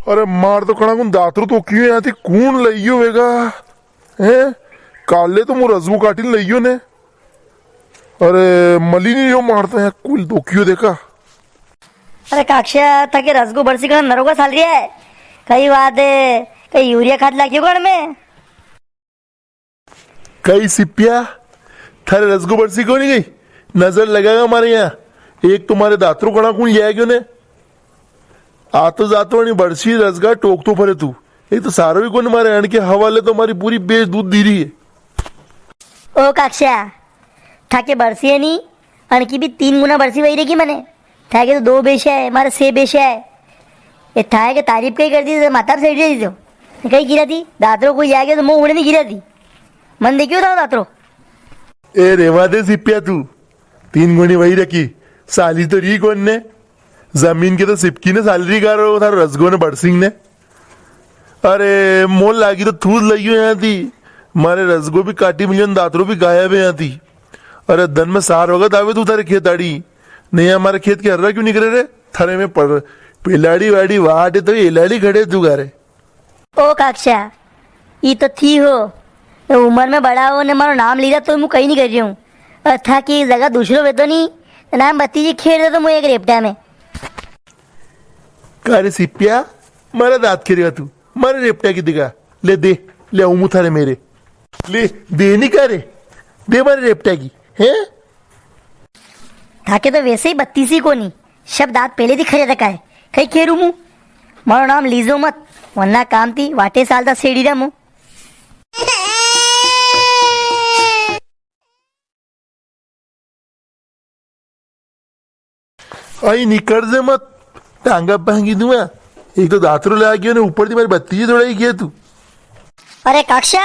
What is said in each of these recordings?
अरे मार तो खड़ा दातरू तो क्यों यहाँ थी कून लइयो वेगा हैं काले तो मु रजू काटिन लइयो ने अरे मली नहीं जो मारते हैं कुल तो क्यों देखा। अरे काक्षा था कि रसगो बरसी का नरोगा साल रही है कई बात है कई यूरिया खाद लागी गण में कई सिपिया थारे रसगो बरसी को नहीं गई नजर लगाएगा हमारे यहाँ एक तुम्हारे दातरू कड़ा कौन जाएगी उन्हें आतो जातो आणि बरसी रसगा टोक तो फरे तू एक तो सारो भी कोण मारे आणि के हवाले तो हमारी पूरी बेच दूध दी रही है। ओ काक्षा थाके बरसी है नहीं आणि की भी 3 गुना बरसी वही रहेगी मने थाके तो 2 बेशे है मारे 6 बेशे है ये थाए के तारीफ कहीं कर दी तो माता से दी दो कहीं गिरा थी दातरो कोई जाएगा तो मुंह उड़े नहीं गिरा थी मन देखियो था दातरो ए रेवा दे सिपिया तू 3 गुनी वही रखी साली तो री कौन ने जमीन के तो सिपकी ने सैलरी कर रहा था रसगो ने बड़सिंह ने अरे मोल लागी तो थूस लगी यहाँ थी मारे रसगो भी काटी मिलियन दातरो भी गायब है यहाँ थी अरे धन में सार होगा दावे तू थारे खेत आड़ी नहीं हमारे खेत के हर्रा क्यों निकले रे थारे में पड़ पिलाड़ी वाड़ी वाटे तो एलाड़ी खड़े तू गारे। ओ काक्षा ये तो थी हो उम्र में बड़ा हो ने मारो नाम लिया तो मैं कहीं नहीं कर रही हूँ था कि जगह दूसरों में तो नहीं नाम बत्ती जी खेल रहे तो मुझे एक रेपटा में कारे सिपिया मारा दांत खेरेगा तू मारे रेपटा की दिखा ले दे ले आऊं थारे मेरे ले दे नहीं करे दे मारे रेपटा की है थाके तो वैसे ही 32 को नहीं शब्द दांत पहले थी खरे रखा है कहीं खेरू मुँह मारो नाम लीजो मत वरना काम थी वाटे साल था सेड़ी रहा मुँह आई निकल से मत टांगा पहंगी दूंगा एक तो दातरो ले गया ने ऊपर थी मेरी बत्ती दौड़ाई किया तू अरे काक्षा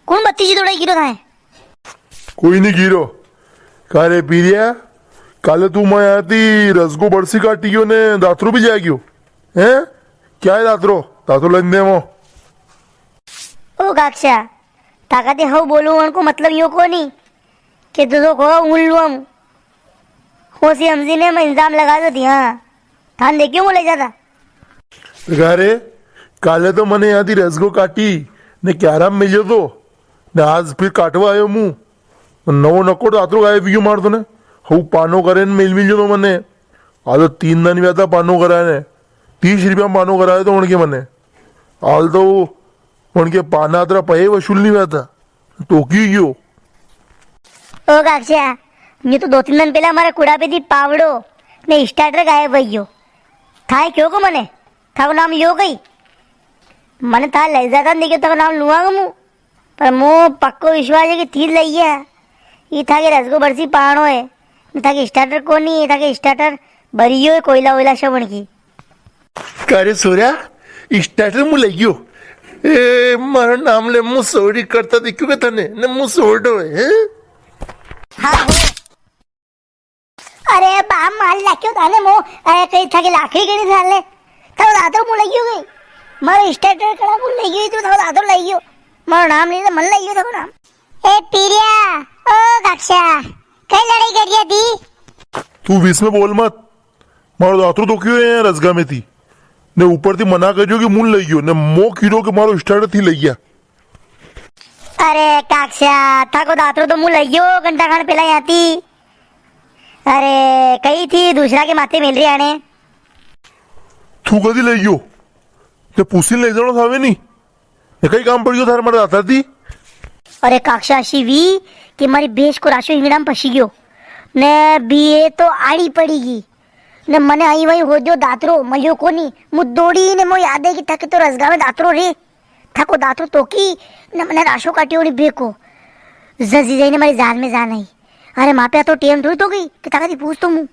कौन 32 दौड़ाई गिरो था कोई नहीं गिरो कारे पीरिया काले तू मैं आती रसगो बरसी काटी ने दातरो भी जाएगी हैं क्या है दातरो लेने वो ओ काक्षा ताकते हो बोलूं उनको मतलब यो को नहीं कि तू को उन लू हम होसी हमजी ने मैं इल्जाम लगा दो थी हाँ थान देखियो बोले जाता गारे काले तो मने यहाँ थी रसगो काटी ने क्याराम मिलियो तो ने आज फिर काटवा आयो मुंह नवो नको दातरो गायब क्यों मार दो ने हूँ पानो करे मिल मिल तो मने आज 3 दिन व्याता पानो कराए ने 30 रुपया पानो कराए तो उनके मने हाल तो उनके पाना तेरा पे वसूल नहीं हुआ था तो क्यों ओ काक्षा ये तो 2-3 दिन पहले हमारा कुड़ा पे थी पावड़ो ने स्टार्टर गायब भइयो था क्यों को मने था को नाम यो गई मने था ले जाता नहीं तो नाम लुआ मु पर मो पक्को विश्वास है कि 30 लई है ये था कि रसगो बरसी पाणो है था कि स्टार्टर को नहीं है था कि स्टार्टर बरियो है कोयला वोयला शबण की करे सोर्या स्टार्टर मु लगियो ए मारा नाम ले मु सोरी करता देखियो के तने ने मु सोडो है हाँ अरे बाम माल लाक्यो थाने मो अरे कई था कि लाखड़ी के नहीं थाले था दातो मु लगियो गई मारो स्टार्टर कड़ा मु लगियो तो था दातो लगियो मारो नाम ले मन लगियो था नाम ए पीरिया ओ काक्षा कई लड़ाई कर रही थी तू बीच में बोल मत मारो दातरो तो क्यों है रसगा में थी ने ऊपर थी मना करियो कि मुन लगियो ने मो कीरो के मारो स्टार्टर थी लगिया अरे काक्षा था को दातरो तो मु लगियो घंटा खान पहला आती अरे कई थी दूसरा के माथे मिल रही आने तू कदी लगियो ने पूसी ले जानो थावे नहीं ने कई काम पड़ियो थारे मारे दाता थी अरे काक्षा शिवी कि मारी बेश को राशो इंगड़ाम फसी गयो ने बीए तो आड़ी पड़ीगी ने मने आई वही हो जो दातरो मलियो कोनी मु दौड़ी ने मो याद है कि थके तो रसगा में दातरो रे थको दातरो तो की ने मने राशो काटी ओनी बेको जजी जाई ने मारी जान में जान आई अरे माँ पे तो टेम थोड़ी तो गई कि ताकती पूछ तो मु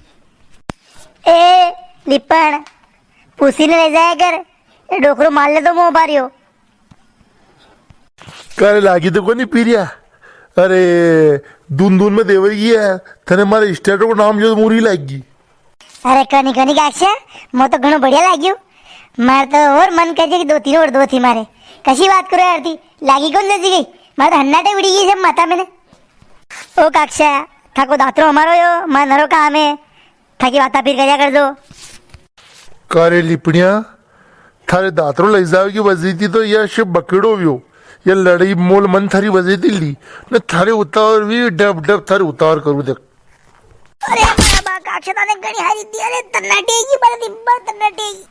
ए लिपण पूसी ने ले जाया कर डोकरो मार ले तो मुंह बारियो करे लागी तो कोनी पीरिया अरे दून में देवरी है थने मारे स्टार्टर को नाम जो मूरी लागी अरे कनी कनी काक्षा मो तो घणो बढ़िया लाग्यो मार तो और मन कहे कि 2-3 और 2 थी मारे कशी बात करो यार थी लागी कौन जैसी गई मारे तो हन्नाटे उड़ी गई सब माथा मैंने ओ काक्षा थाको दातरो हमारो यो मार नरो काम है थाकी बाता फिर कजा कर दो कारे लिपड़िया થારે દાતરો લઈ જાવ કે વજીતી તો યશ બકડો વ્યો એ લડી મોલ મન થારી વજીતી લી ને થારે ઉતાવળ વી ડબ ડબ થારે ઉતાવળ કરું દે અરે મારા બા કાક્ષા તને ઘણી હારી દી અરે તન્નાટેગી બરદી તન્નાટેગી